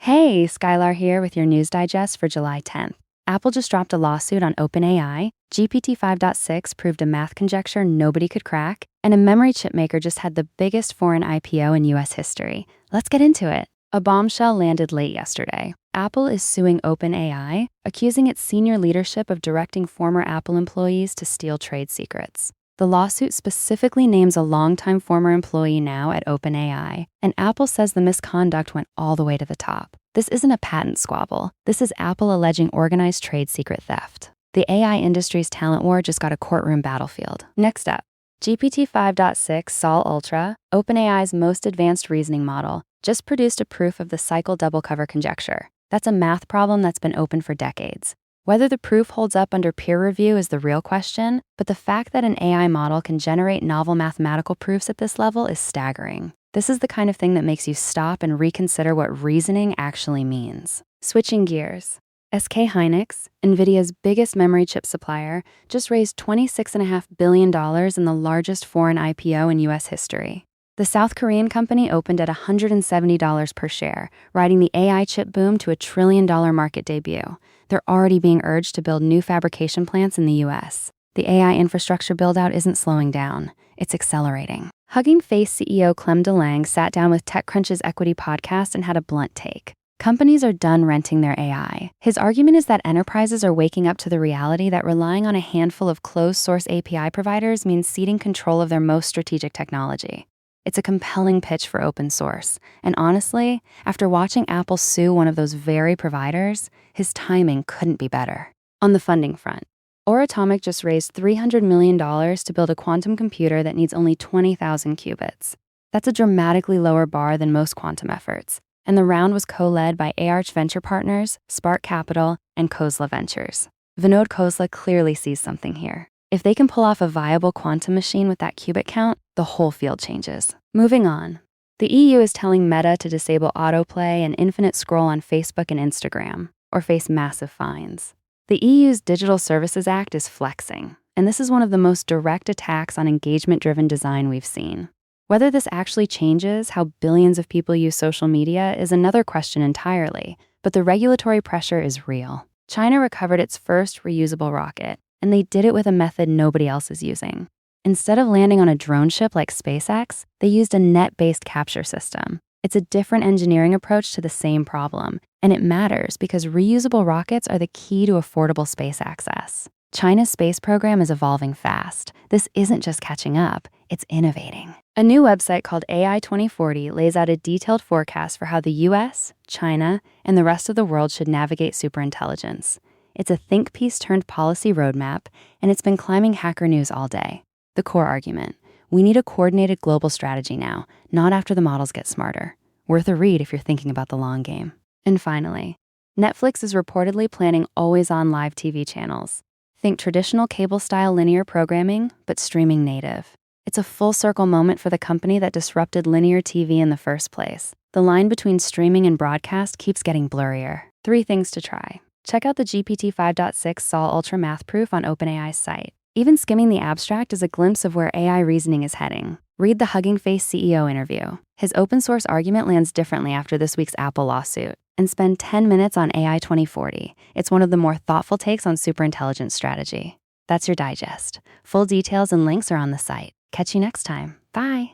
Hey, Skylar here with your news digest for July 10th. Apple just dropped a lawsuit on OpenAI, GPT-5.6 proved a math conjecture nobody could crack, and a memory chip maker just had the biggest foreign IPO in US history. Let's get into it. A bombshell landed late yesterday. Apple is suing OpenAI, accusing its senior leadership of directing former Apple employees to steal trade secrets. The lawsuit specifically names a longtime former employee now at OpenAI, and Apple says the misconduct went all the way to the top. This isn't a patent squabble. This is Apple alleging organized trade secret theft. The AI industry's talent war just got a courtroom battlefield. Next up, GPT-5.6 Sol Ultra, OpenAI's most advanced reasoning model, just produced a proof of the Cycle Double Cover Conjecture. That's a math problem that's been open for decades. Whether the proof holds up under peer review is the real question, but the fact that an AI model can generate novel mathematical proofs at this level is staggering. This is the kind of thing that makes you stop and reconsider what reasoning actually means. Switching gears. SK Hynix, NVIDIA's biggest memory chip supplier, just raised $26.5 billion in the largest foreign IPO in US history. The South Korean company opened at $170 per share, riding the AI chip boom to a $1 trillion market debut. They're already being urged to build new fabrication plants in the US. The AI infrastructure build-out isn't slowing down, it's accelerating. Hugging Face CEO Clem DeLange sat down with TechCrunch's Equity podcast and had a blunt take. Companies are done renting their AI. His argument is that enterprises are waking up to the reality that relying on a handful of closed-source API providers means ceding control of their most strategic technology. It's a compelling pitch for open source. And honestly, after watching Apple sue one of those very providers, his timing couldn't be better. On the funding front, Oratomic just raised $300 million to build a quantum computer that needs only 20,000 qubits. That's a dramatically lower bar than most quantum efforts. And the round was co-led by Arch Venture Partners, Spark Capital, and Khosla Ventures. Vinod Khosla clearly sees something here. If they can pull off a viable quantum machine with that qubit count, the whole field changes. Moving on. The EU is telling Meta to disable autoplay and infinite scroll on Facebook and Instagram, or face massive fines. The EU's Digital Services Act is flexing, and this is one of the most direct attacks on engagement-driven design we've seen. Whether this actually changes how billions of people use social media is another question entirely, but the regulatory pressure is real. China recovered its first reusable rocket, and they did it with a method nobody else is using. Instead of landing on a drone ship like SpaceX, they used a net-based capture system. It's a different engineering approach to the same problem, and it matters because reusable rockets are the key to affordable space access. China's space program is evolving fast. This isn't just catching up, it's innovating. A new website called AI 2040 lays out a detailed forecast for how the US, China, and the rest of the world should navigate superintelligence. It's a think piece turned policy roadmap, and it's been climbing Hacker News all day. The core argument: we need a coordinated global strategy now, not after the models get smarter. Worth a read if you're thinking about the long game. And finally, Netflix is reportedly planning always-on live TV channels. Think traditional cable-style linear programming, but streaming native. It's a full-circle moment for the company that disrupted linear TV in the first place. The line between streaming and broadcast keeps getting blurrier. 3 things to try. Check out the GPT-5.6 Sol Ultra math proof on OpenAI's site. Even skimming the abstract is a glimpse of where AI reasoning is heading. Read the Hugging Face CEO interview. His open source argument lands differently after this week's Apple lawsuit. And spend 10 minutes on AI 2040. It's one of the more thoughtful takes on superintelligence strategy. That's your digest. Full details and links are on the site. Catch you next time. Bye.